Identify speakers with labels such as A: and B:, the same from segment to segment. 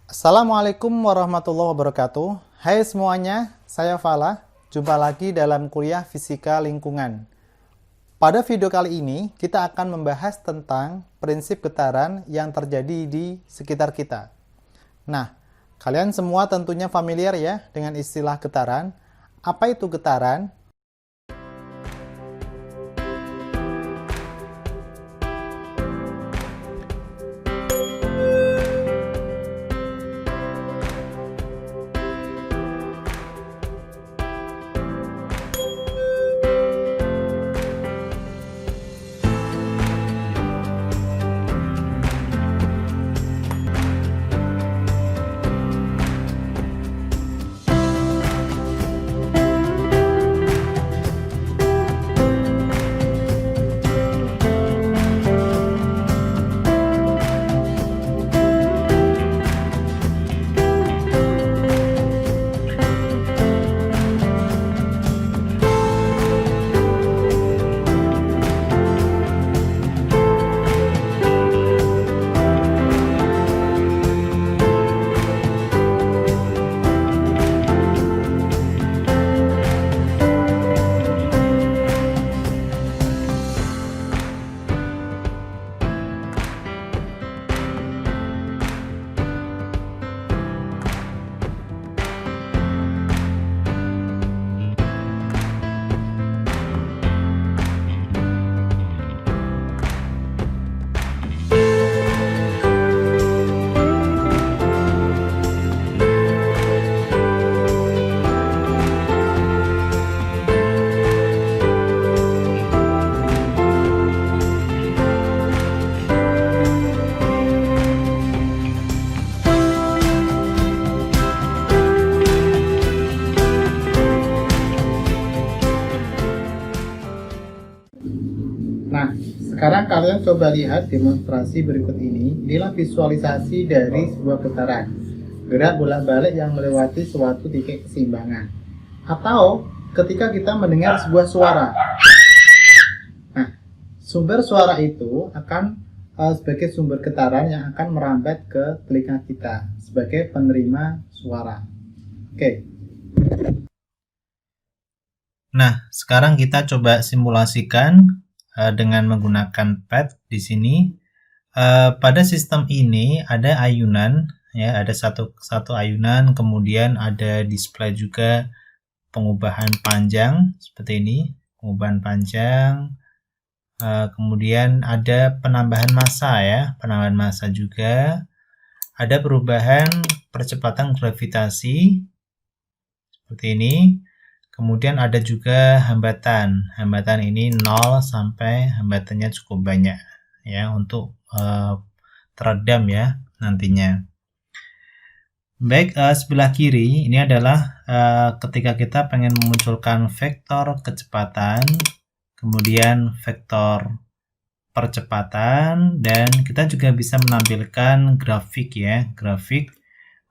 A: Assalamualaikum warahmatullahi wabarakatuh. Hai semuanya, saya Fala. Jumpa lagi dalam kuliah Fisika Lingkungan. Pada video kali ini, kita akan membahas tentang prinsip getaran yang terjadi di sekitar kita. Nah, kalian semua tentunya familiar ya dengan istilah getaran. Apa itu getaran? Nah, sekarang kalian coba lihat demonstrasi berikut ini. Inilah visualisasi dari sebuah getaran. Gerak bolak-balik yang melewati suatu titik keseimbangan. Atau ketika kita mendengar sebuah suara. Nah, sumber suara itu akan sebagai sumber getaran yang akan merambat ke telinga kita sebagai penerima suara. Oke. Nah, sekarang kita coba simulasikan dengan menggunakan pad di sini. Pada sistem ini ada ayunan, ya, ada satu ayunan, kemudian ada display juga pengubahan panjang seperti ini, pengubahan panjang. Kemudian ada penambahan massa, ya, penambahan massa juga. Ada perubahan percepatan gravitasi seperti ini. Kemudian ada juga hambatan. Hambatan ini 0 sampai hambatannya cukup banyak ya untuk teredam ya nantinya. Baik, sebelah kiri ini adalah ketika kita pengen memunculkan vektor kecepatan, kemudian vektor percepatan, dan kita juga bisa menampilkan grafik ya, grafik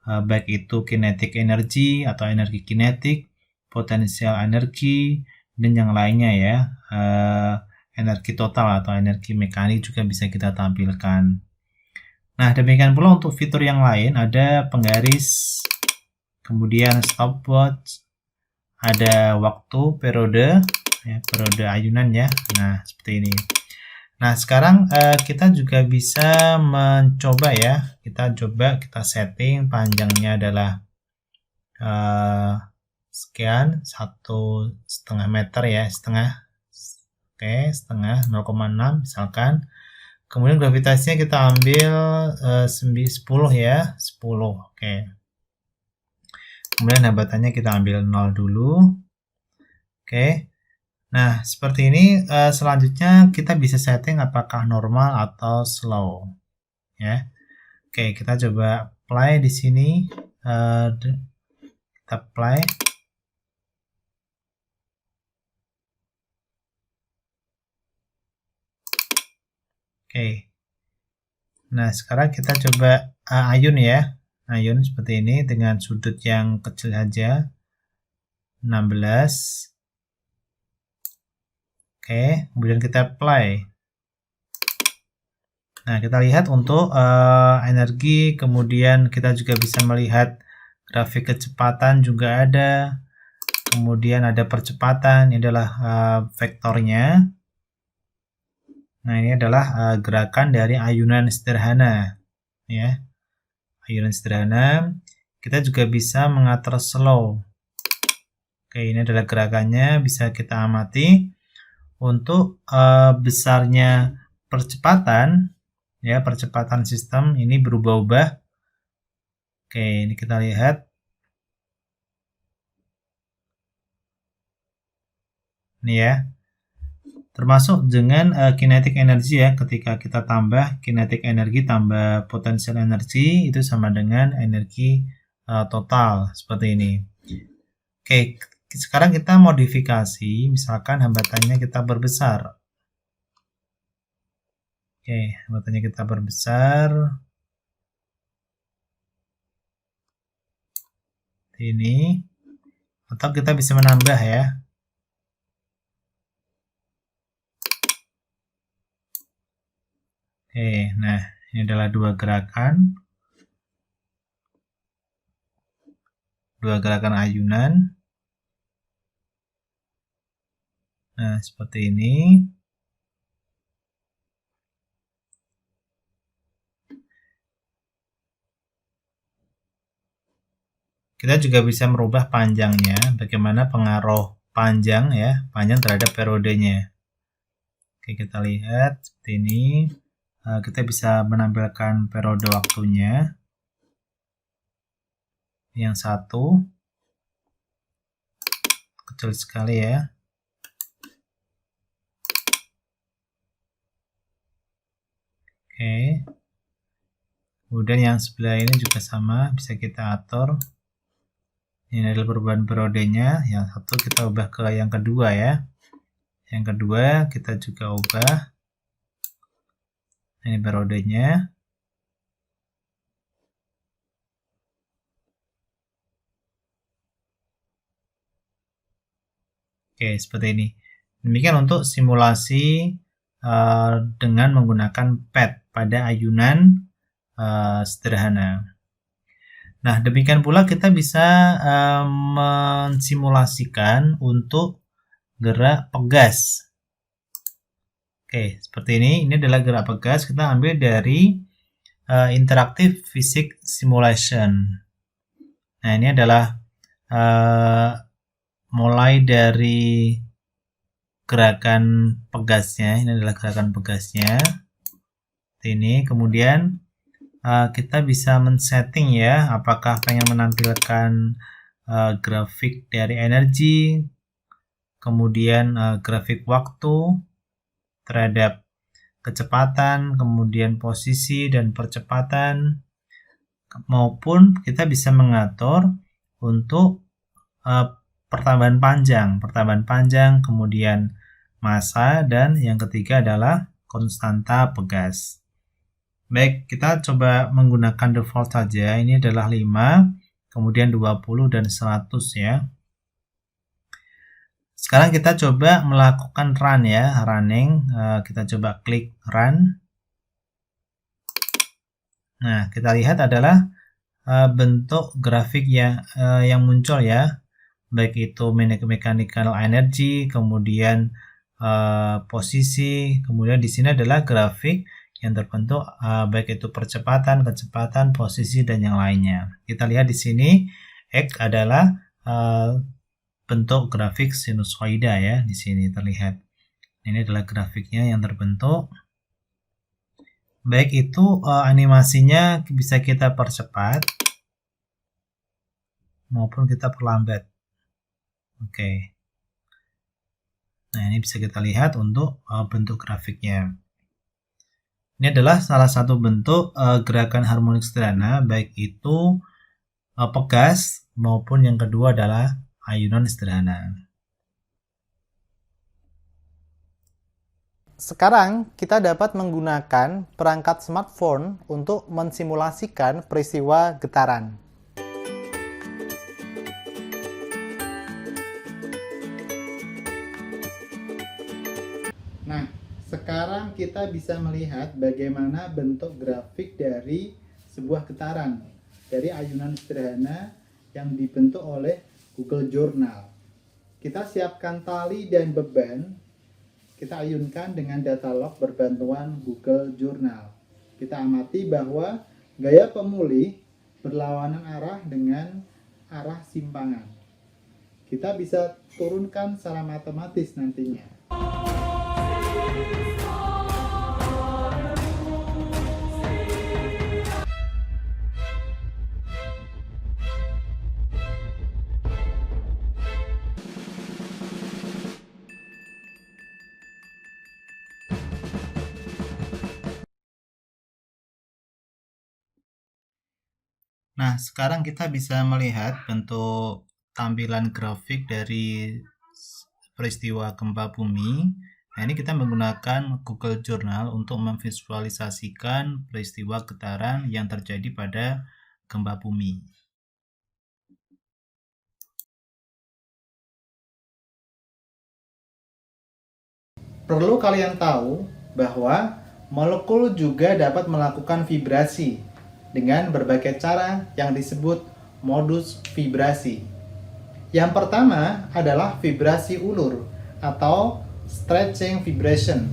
A: baik itu kinetic energy atau energi kinetik, potensial energi, dan yang lainnya ya, energi total atau energi mekanik juga bisa kita tampilkan. Nah, demikian pula untuk fitur yang lain, ada penggaris, kemudian stopwatch, ada waktu, periode, ya, periode ayunan ya. Nah, seperti ini. Nah, sekarang kita juga bisa mencoba ya, kita setting panjangnya adalah sekian, 1,5 meter ya, setengah. Oke, setengah 0,6 misalkan. Kemudian gravitasinya kita ambil 10 ya, 10. Oke. Kemudian hambatannya kita ambil 0 dulu. Oke. Nah, seperti ini. Selanjutnya kita bisa setting apakah normal atau slow ya. Oke, kita coba play di sini. Kita play. Oke. Nah, sekarang kita coba ayun ya. Ayun seperti ini dengan sudut yang kecil saja. 16. Oke, kemudian kita play. Nah, kita lihat untuk energi, kemudian kita juga bisa melihat grafik kecepatan juga ada. Kemudian ada percepatan, ini adalah vektornya. Nah, ini adalah gerakan dari ayunan sederhana, ya. Ayunan sederhana. Kita juga bisa mengatur slow. Oke, ini adalah gerakannya, bisa kita amati. Untuk besarnya percepatan, ya, percepatan sistem ini berubah-ubah. Oke, ini kita lihat. Ini ya. Termasuk dengan kinetic energy ya, ketika kita tambah kinetic energi tambah potential energy itu sama dengan energi total seperti ini. Oke, sekarang kita modifikasi, misalkan hambatannya kita berbesar. Oke, hambatannya kita berbesar. Ini, atau kita bisa menambah ya. Oke, nah ini adalah dua gerakan ayunan. Nah, seperti ini. Kita juga bisa merubah panjangnya, bagaimana pengaruh panjang ya, panjang terhadap periodenya. Oke, kita lihat seperti ini. Kita bisa menampilkan periode waktunya. Yang satu kecil sekali ya. Oke. Kemudian yang sebelah ini juga sama, bisa kita atur. Ini adalah perubahan periodenya. Yang satu kita ubah ke yang kedua ya. Yang kedua kita juga ubah. Ini periodenya. Oke, seperti ini. Demikian untuk simulasi dengan menggunakan pad pada ayunan sederhana. Nah, demikian pula kita bisa mensimulasikan untuk gerak pegas. Oke, seperti ini. Ini adalah gerak pegas. Kita ambil dari Interactive Physics Simulation. Nah, ini adalah mulai dari gerakan pegasnya. Ini adalah gerakan pegasnya. Ini kemudian kita bisa men-setting ya, apakah pengen menampilkan grafik dari energi, kemudian grafik waktu terhadap kecepatan, kemudian posisi dan percepatan, maupun kita bisa mengatur untuk pertambahan panjang, kemudian massa, dan yang ketiga adalah konstanta pegas. Baik, kita coba menggunakan default saja. Ini adalah 5, kemudian 20 dan 100 ya. Sekarang kita coba melakukan run ya, running. Kita coba klik run. Nah, kita lihat adalah bentuk grafik yang muncul ya. Baik itu mechanical energy, kemudian posisi, kemudian di sini adalah grafik yang terbentuk baik itu percepatan, kecepatan, posisi dan yang lainnya. Kita lihat di sini X adalah bentuk grafik sinusoida ya, di sini terlihat. Ini adalah grafiknya yang terbentuk. Baik itu animasinya bisa kita percepat maupun kita perlambat. Oke. Nah, ini bisa kita lihat untuk bentuk grafiknya. Ini adalah salah satu bentuk gerakan harmonik sederhana, baik itu pegas maupun yang kedua adalah ayunan sederhana. Sekarang kita dapat menggunakan perangkat smartphone untuk mensimulasikan peristiwa getaran. Nah, sekarang kita bisa melihat bagaimana bentuk grafik dari sebuah getaran, dari ayunan sederhana yang dibentuk oleh Google Journal. Kita siapkan tali dan beban. Kita ayunkan dengan data log berbantuan Google Journal. Kita amati bahwa gaya pemulih berlawanan arah dengan arah simpangan. Kita bisa turunkan secara matematis nantinya. Nah, sekarang kita bisa melihat bentuk tampilan grafik dari peristiwa gempa bumi. Nah, ini kita menggunakan Google Journal untuk memvisualisasikan peristiwa getaran yang terjadi pada gempa bumi. Perlu kalian tahu bahwa molekul juga dapat melakukan vibrasi dengan berbagai cara yang disebut modus vibrasi. Yang pertama adalah vibrasi ulur atau stretching vibration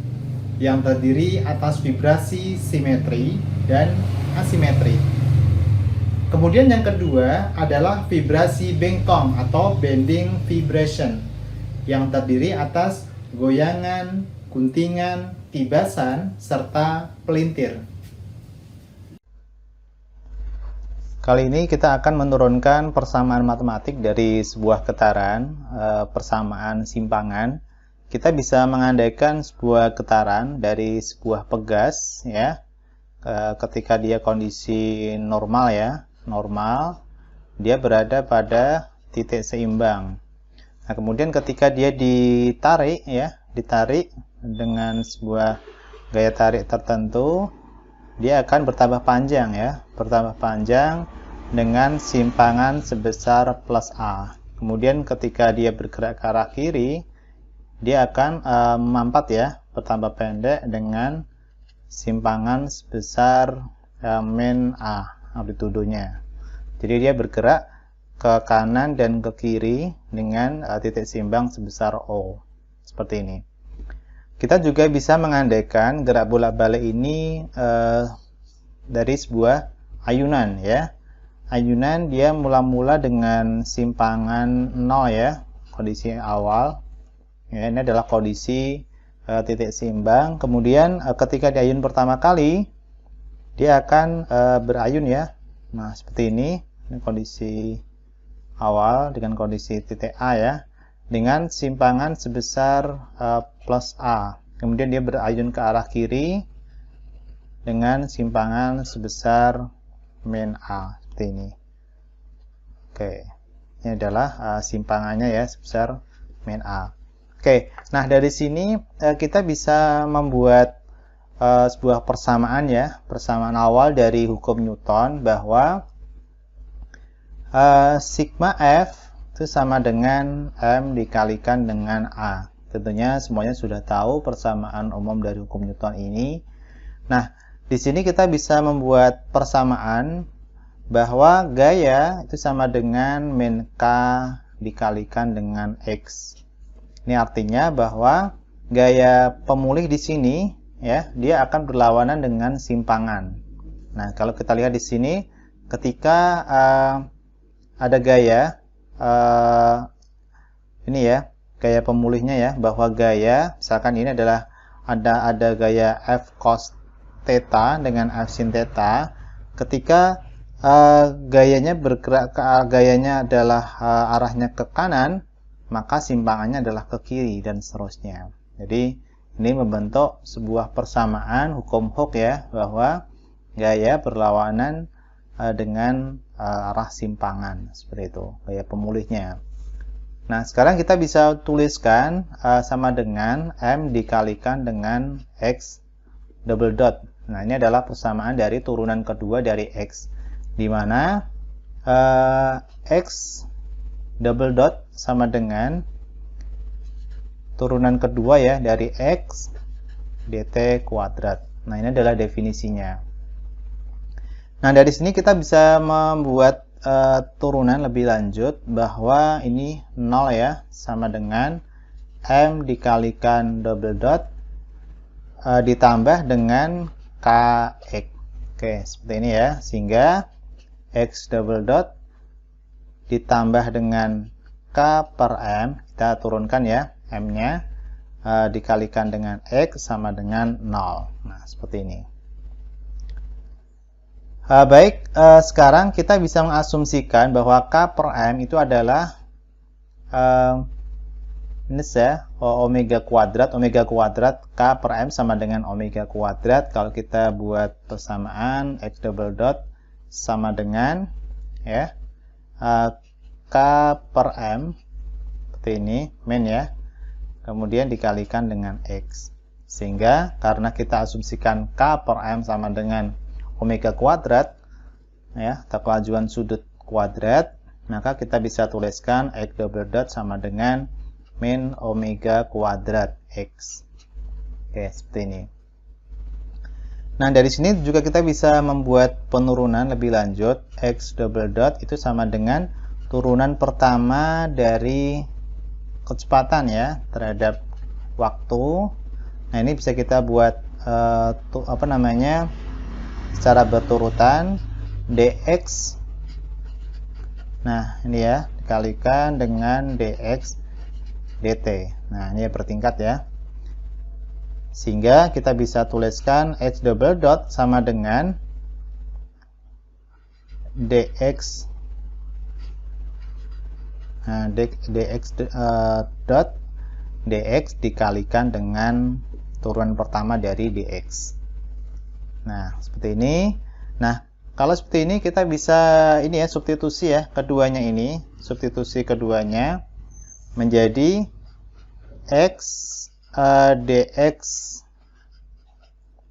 A: yang terdiri atas vibrasi simetri dan asimetri. Kemudian yang kedua adalah vibrasi bengkong atau bending vibration yang terdiri atas goyangan, guntingan, tibasan, serta pelintir. Kali ini kita akan menurunkan persamaan matematik dari sebuah getaran, persamaan simpangan. Kita bisa mengandaikan sebuah getaran dari sebuah pegas, ya, ketika dia kondisi normal, ya, normal, dia berada pada titik seimbang. Nah, kemudian ketika dia ditarik, ya, ditarik dengan sebuah gaya tarik tertentu, dia akan bertambah panjang, ya, bertambah panjang dengan simpangan sebesar plus A. Kemudian ketika dia bergerak ke arah kiri, dia akan mampat, ya, bertambah pendek dengan simpangan sebesar min A amplitudonya. Jadi dia bergerak ke kanan dan ke kiri dengan titik seimbang sebesar O. Seperti ini. Kita juga bisa mengandaikan gerak bolak-balik ini dari sebuah ayunan, ya. Ayunan dia mula-mula dengan simpangan 0, ya, kondisi awal. Ya, ini adalah kondisi titik seimbang. Kemudian ketika diayun pertama kali, dia akan berayun, ya. Nah, seperti ini kondisi awal dengan kondisi titik A, ya, dengan simpangan sebesar plus A. Kemudian dia berayun ke arah kiri dengan simpangan sebesar min A, seperti ini. Oke, ini adalah simpangannya, ya, sebesar min A. Oke, nah dari sini kita bisa membuat sebuah persamaan, ya, persamaan awal dari hukum Newton bahwa sigma F itu sama dengan M dikalikan dengan A. Tentunya semuanya sudah tahu persamaan umum dari hukum Newton ini. Nah, di sini kita bisa membuat persamaan bahwa gaya itu sama dengan min K dikalikan dengan X. Ini artinya bahwa gaya pemulih di sini, ya, dia akan berlawanan dengan simpangan. Nah, kalau kita lihat di sini, ketika ada gaya ini, ya, gaya pemulihnya, ya, bahwa gaya misalkan ini adalah ada gaya F cos theta dengan F sin theta. Ketika gayanya bergerak gayanya adalah arahnya ke kanan, maka simpangannya adalah ke kiri dan seterusnya. Jadi ini membentuk sebuah persamaan hukum Hooke, ya, bahwa gaya berlawanan dengan arah simpangan, seperti itu gaya pemulihnya. Nah, sekarang kita bisa tuliskan sama dengan M dikalikan dengan X double dot. Nah, ini adalah persamaan dari turunan kedua dari X, di mana X double dot sama dengan turunan kedua ya dari X dt kuadrat. Nah, ini adalah definisinya. Nah, dari sini kita bisa membuat turunan lebih lanjut bahwa ini 0 ya, sama dengan M dikalikan double dot ditambah dengan Kx. Oke, seperti ini ya, sehingga X double dot ditambah dengan K per M, kita turunkan ya M-nya, dikalikan dengan X sama dengan 0. Nah, seperti ini. Baik, sekarang kita bisa mengasumsikan bahwa K per M itu adalah minus ya, omega kuadrat K per M sama dengan omega kuadrat. Kalau kita buat persamaan X double dot sama dengan ya K per M seperti ini, min ya, kemudian dikalikan dengan X, sehingga karena kita asumsikan K per M sama dengan omega kuadrat ya, atau kelajuan sudut kuadrat, maka kita bisa tuliskan X double dot sama dengan min omega kuadrat X. Oke, seperti ini. Nah, dari sini juga kita bisa membuat penurunan lebih lanjut. X double dot itu sama dengan turunan pertama dari kecepatan ya terhadap waktu. Nah, ini bisa kita buat secara berturutan dx. Nah, ini ya, dikalikan dengan dx dt. Nah, ini ya bertingkat ya. Sehingga kita bisa tuliskan X double dot sama dengan dx dot dx dikalikan dengan turunan pertama dari dx. Nah, seperti ini. Nah, kalau seperti ini kita bisa ini ya, substitusi ya, substitusi keduanya menjadi x dx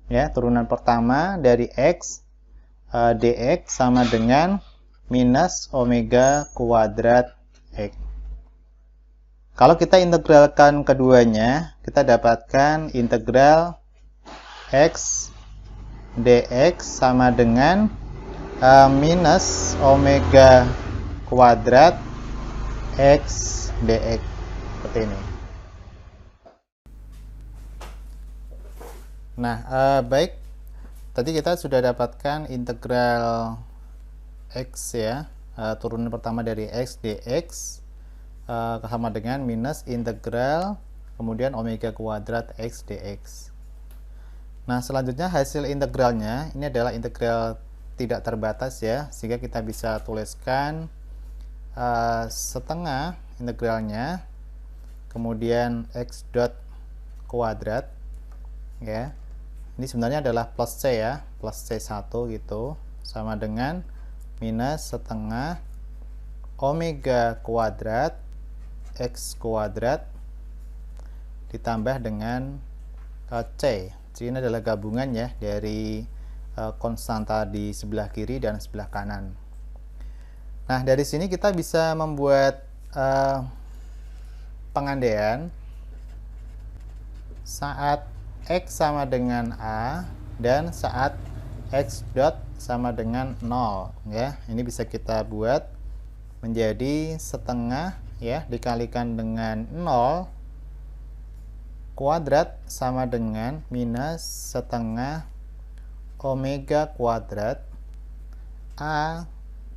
A: ya, turunan pertama dari x dx sama dengan minus omega kuadrat X. Kalau kita integralkan keduanya, kita dapatkan integral X dx sama dengan minus omega kuadrat X dx. Seperti ini. Nah, baik. Tadi kita sudah dapatkan integral X ya. Turunan pertama dari X dx sama dengan minus integral kemudian omega kuadrat X dx. Nah, selanjutnya hasil integralnya ini adalah integral tidak terbatas ya, sehingga kita bisa tuliskan setengah integralnya kemudian X dot kuadrat ya. Ini sebenarnya adalah plus C ya, plus C1 gitu, sama dengan minus setengah omega kuadrat X kuadrat ditambah dengan C. C ini adalah gabungan ya dari konstanta di sebelah kiri dan sebelah kanan. Nah, dari sini kita bisa membuat pengandaian saat X sama dengan A dan saat X dot sama dengan 0 ya. Ini bisa kita buat menjadi setengah ya dikalikan dengan 0 kuadrat sama dengan minus setengah omega kuadrat A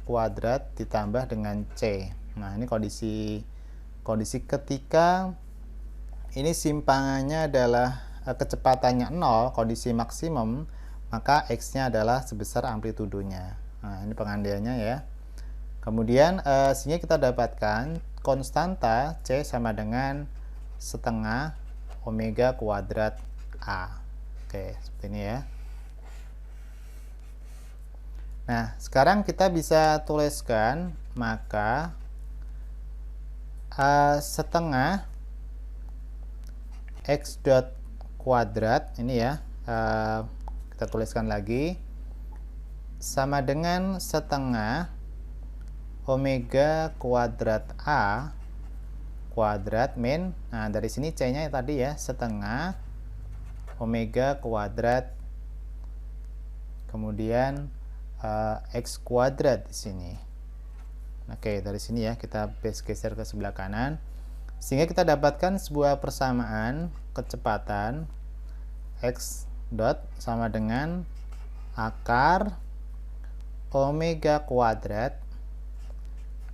A: kuadrat ditambah dengan C. Nah, ini kondisi ketika ini simpangannya adalah kecepatannya 0, kondisi maksimum, maka X-nya adalah sebesar amplitudonya. Nah, ini pengandaiannya ya. Kemudian sehingga kita dapatkan konstanta C sama dengan setengah omega kuadrat A. Oke, seperti ini ya. Nah, sekarang kita bisa tuliskan, maka setengah X dot kuadrat ini ya, kita tuliskan lagi, sama dengan setengah omega kuadrat A kuadrat min, nah dari sini C nya tadi ya, setengah omega kuadrat kemudian X kuadrat di sini. Oke, dari sini ya kita geser ke sebelah kanan sehingga kita dapatkan sebuah persamaan kecepatan X dot sama dengan akar omega kuadrat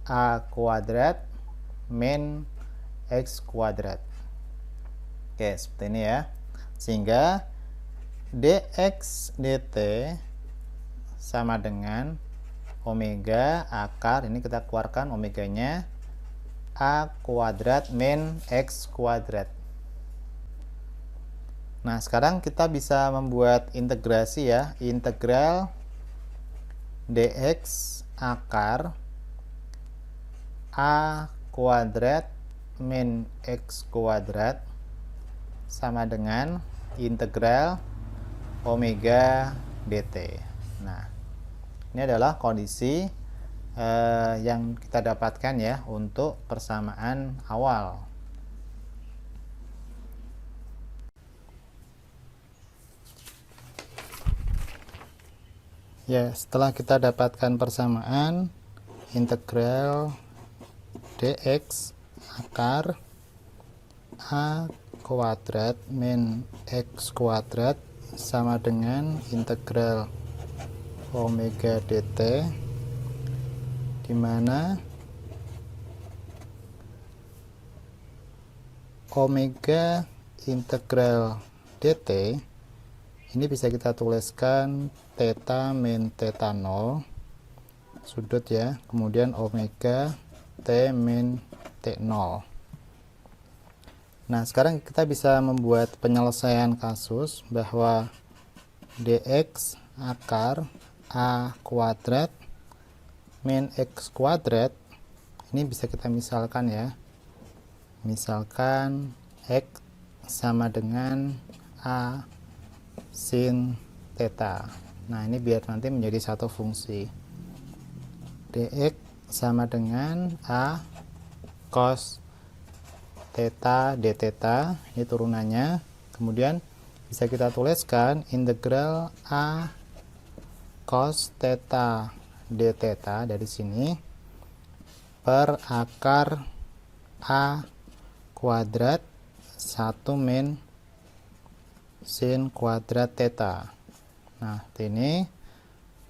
A: A kuadrat min X kuadrat. Oke, seperti ini ya. Sehingga dx dt sama dengan omega akar, ini kita keluarkan omeganya, A kuadrat min X kuadrat. Nah, sekarang kita bisa membuat integrasi ya. Integral dx akar A kuadrat min X kuadrat sama dengan integral omega dt. Nah, ini adalah kondisi yang kita dapatkan ya untuk persamaan awal. Ya, setelah kita dapatkan persamaan integral dx akar A kuadrat min X kuadrat sama dengan integral omega dt, di mana omega integral dt ini bisa kita tuliskan theta min theta 0 sudut ya, kemudian omega t min t0. Nah, sekarang kita bisa membuat penyelesaian kasus bahwa dx akar A kuadrat min X kuadrat ini bisa kita misalkan ya. Misalkan X sama dengan A sin theta. Nah, ini biar nanti menjadi satu fungsi. Dx sama dengan A cos theta d theta, ini turunannya. Kemudian bisa kita tuliskan integral A cos theta d theta dari sini per akar A kuadrat 1 min sin kuadrat theta. Nah, ini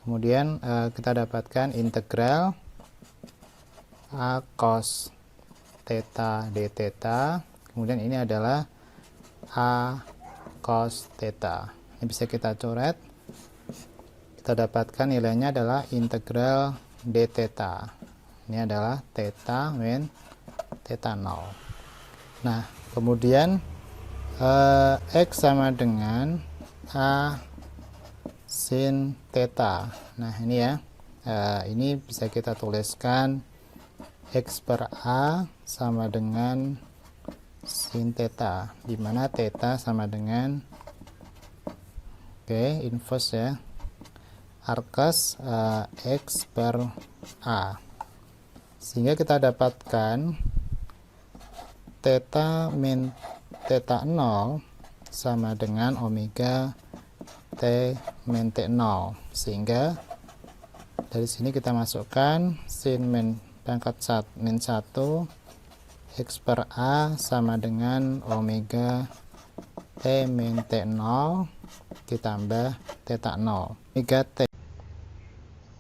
A: kemudian kita dapatkan integral A cos theta d theta, kemudian ini adalah A cos theta. Ini bisa kita coret, kita dapatkan nilainya adalah integral d theta. Ini adalah theta min theta 0. Nah, kemudian X sama dengan A sin theta. Nah, ini ya, ini bisa kita tuliskan X per A sama dengan sin theta, di mana theta sama dengan inverse ya, arcus X per A, sehingga kita dapatkan theta min theta 0 sama dengan omega T min T0, sehingga dari sini kita masukkan sin min pangkat min 1 X per A sama dengan omega T min T0 ditambah theta 0 omega T.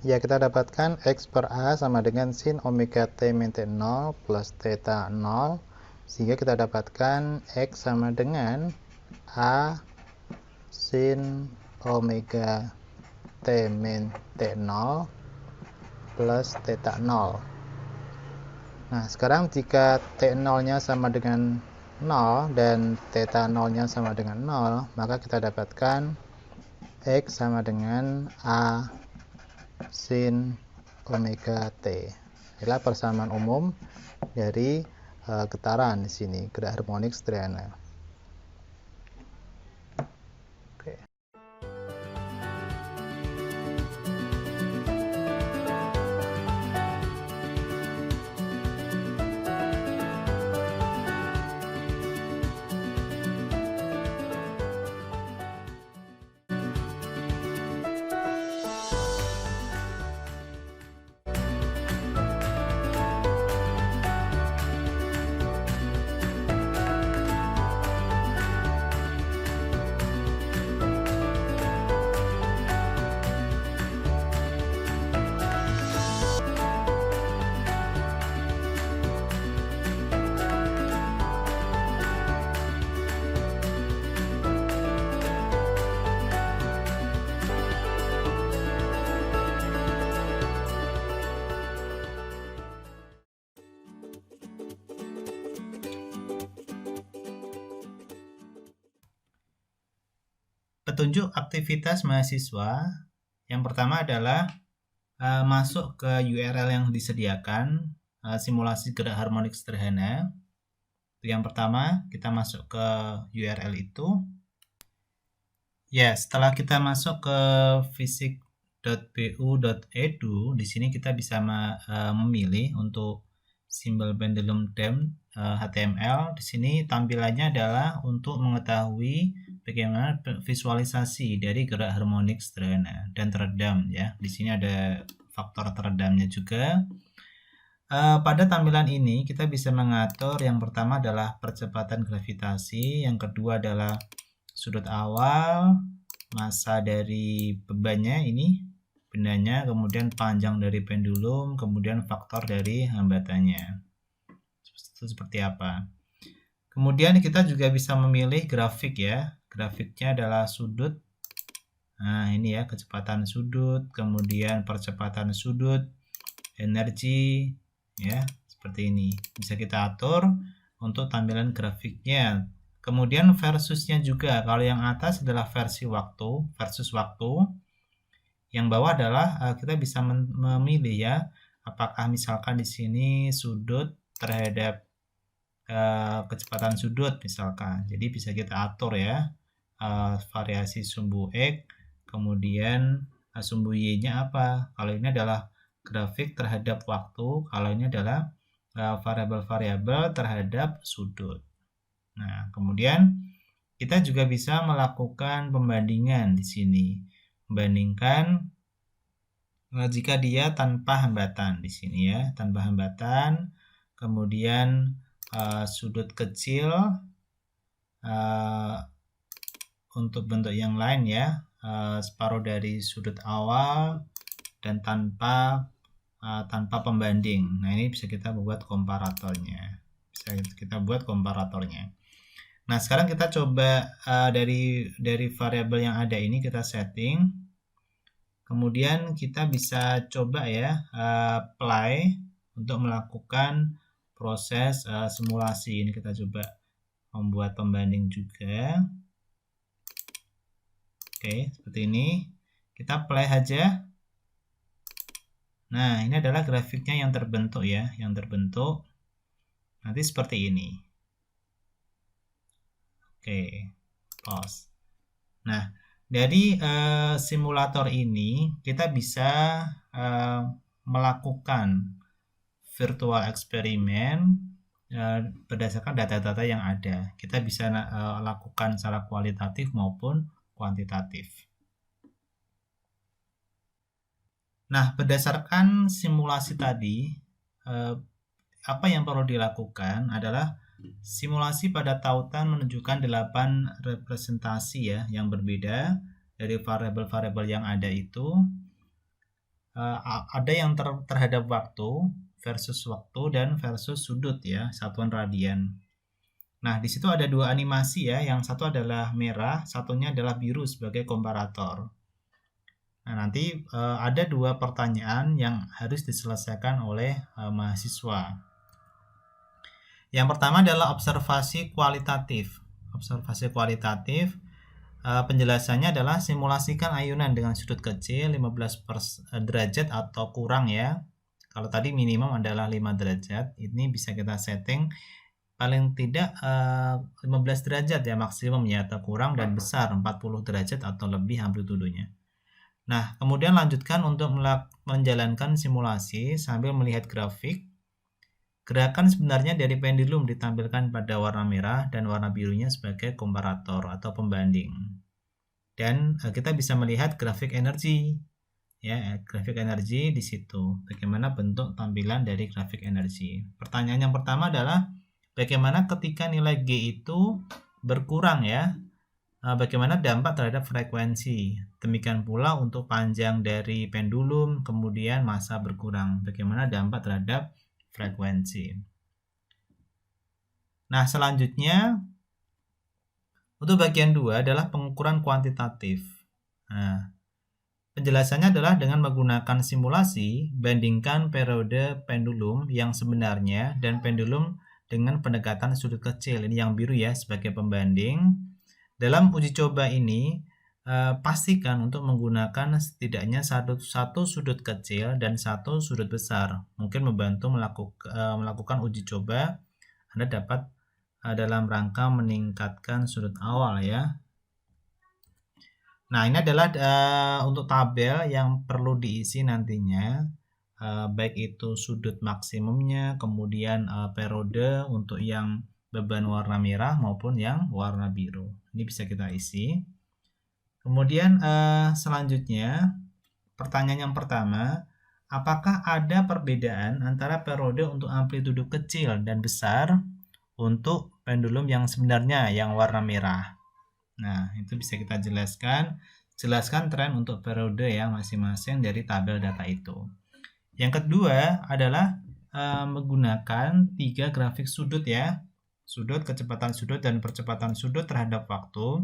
A: Ya, kita dapatkan X per A sama dengan sin omega T min T0 plus theta 0, sehingga kita dapatkan X sama dengan A sin omega T min T0 plus theta 0. Nah, sekarang jika T0 nya sama dengan 0 dan theta 0 nya sama dengan 0, maka kita dapatkan X sama dengan A sin omega T. Inilah persamaan umum dari getaran di sini, gerak harmonik sederhana. Oke. Petunjuk aktivitas mahasiswa yang pertama adalah masuk ke URL yang disediakan, simulasi gerak harmonik sederhana. Yang pertama, kita masuk ke URL itu. Ya, setelah kita masuk ke fisik.bu.edu, di sini kita bisa memilih untuk simbol pendulum DEM HTML. Di sini tampilannya adalah untuk mengetahui bagaimana visualisasi dari gerak harmonik sederhana dan teredam ya. Di sini ada faktor teredamnya juga. Pada tampilan ini kita bisa mengatur yang pertama adalah percepatan gravitasi, yang kedua adalah sudut awal, massa dari bebannya ini, bendanya, kemudian panjang dari pendulum, kemudian faktor dari hambatannya. Itu seperti apa. Kemudian kita juga bisa memilih grafik ya. Grafiknya adalah sudut. Nah, ini ya, kecepatan sudut, kemudian percepatan sudut, energi, ya, seperti ini. Bisa kita atur untuk tampilan grafiknya. Kemudian versusnya juga. Kalau yang atas adalah versi waktu, versus waktu. Yang bawah adalah kita bisa memilih ya, apakah misalkan di sini sudut terhadap kecepatan sudut misalkan. Jadi bisa kita atur ya, variasi sumbu X, kemudian sumbu Y-nya apa. Kalau ini adalah grafik terhadap waktu, kalau ini adalah variabel-variabel terhadap sudut. Nah, kemudian kita juga bisa melakukan pembandingan di sini. Membandingkan jika dia tanpa hambatan di sini ya, tanpa hambatan. Kemudian sudut kecil untuk bentuk yang lain ya, separuh dari sudut awal dan tanpa pembanding. Nah, ini bisa kita buat komparatornya. Nah, sekarang kita coba dari variabel yang ada ini kita setting. Kemudian kita bisa coba ya apply untuk melakukan proses simulasi. Ini kita coba membuat pembanding juga. Oke, seperti ini. Kita play aja. Nah, ini adalah grafiknya yang terbentuk ya, nanti seperti ini. Oke, pause. Nah, dari simulator ini kita bisa melakukan virtual eksperimen berdasarkan data-data yang ada. Kita bisa lakukan secara kualitatif maupun kuantitatif. Nah, berdasarkan simulasi tadi, apa yang perlu dilakukan adalah simulasi pada tautan menunjukkan 8 representasi ya yang berbeda dari variabel-variabel yang ada itu. Ada yang terhadap waktu versus waktu dan versus sudut ya, satuan radian. Nah, di situ ada 2 animasi ya, yang satu adalah merah, satunya adalah biru sebagai komparator. Nah, nanti ada 2 pertanyaan yang harus diselesaikan oleh mahasiswa. Yang pertama adalah observasi kualitatif. Penjelasannya adalah simulasikan ayunan dengan sudut kecil 15 derajat atau kurang ya. Kalau tadi minimum adalah 5 derajat, ini bisa kita setting paling tidak 15 derajat ya maksimum ya, atau kurang, dan besar 40 derajat atau lebih amplitudenya. Nah, kemudian lanjutkan untuk menjalankan simulasi sambil melihat grafik. Gerakan sebenarnya dari pendulum ditampilkan pada warna merah dan warna birunya sebagai komparator atau pembanding. Dan kita bisa melihat grafik energi. Ya, grafik energi di situ. Bagaimana bentuk tampilan dari grafik energi? Pertanyaan yang pertama adalah bagaimana ketika nilai G itu berkurang ya? Bagaimana dampak terhadap frekuensi? Demikian pula untuk panjang dari pendulum, kemudian massa berkurang. Bagaimana dampak terhadap frekuensi? Nah, selanjutnya untuk bagian 2 adalah pengukuran kuantitatif. Nah, penjelasannya adalah dengan menggunakan simulasi, bandingkan periode pendulum yang sebenarnya dan pendulum dengan pendekatan sudut kecil. Ini yang biru ya sebagai pembanding. Dalam uji coba ini, pastikan untuk menggunakan setidaknya satu sudut kecil dan satu sudut besar. Mungkin membantu melakukan uji coba. Anda dapat dalam rangka meningkatkan sudut awal ya. Nah, ini adalah untuk tabel yang perlu diisi nantinya, baik itu sudut maksimumnya, kemudian periode untuk yang beban warna merah maupun yang warna biru. Ini bisa kita isi. Kemudian selanjutnya, pertanyaan yang pertama, apakah ada perbedaan antara periode untuk amplitudo kecil dan besar untuk pendulum yang sebenarnya yang warna merah? Nah, itu bisa kita jelaskan. Jelaskan tren untuk periode yang masing-masing dari tabel data itu. Yang kedua adalah menggunakan 3 grafik sudut ya. Sudut, kecepatan sudut, dan percepatan sudut terhadap waktu.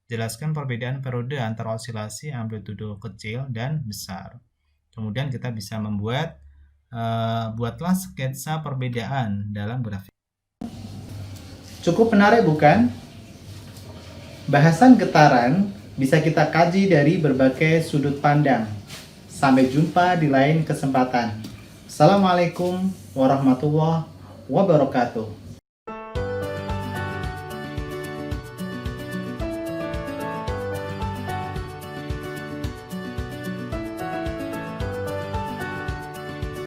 A: Jelaskan perbedaan periode antara osilasi amplitudo kecil dan besar. Kemudian kita bisa membuat buatlah sketsa perbedaan dalam grafik. Cukup menarik bukan? Bahasan getaran bisa kita kaji dari berbagai sudut pandang. Sampai jumpa di lain kesempatan. Assalamualaikum warahmatullahi wabarakatuh.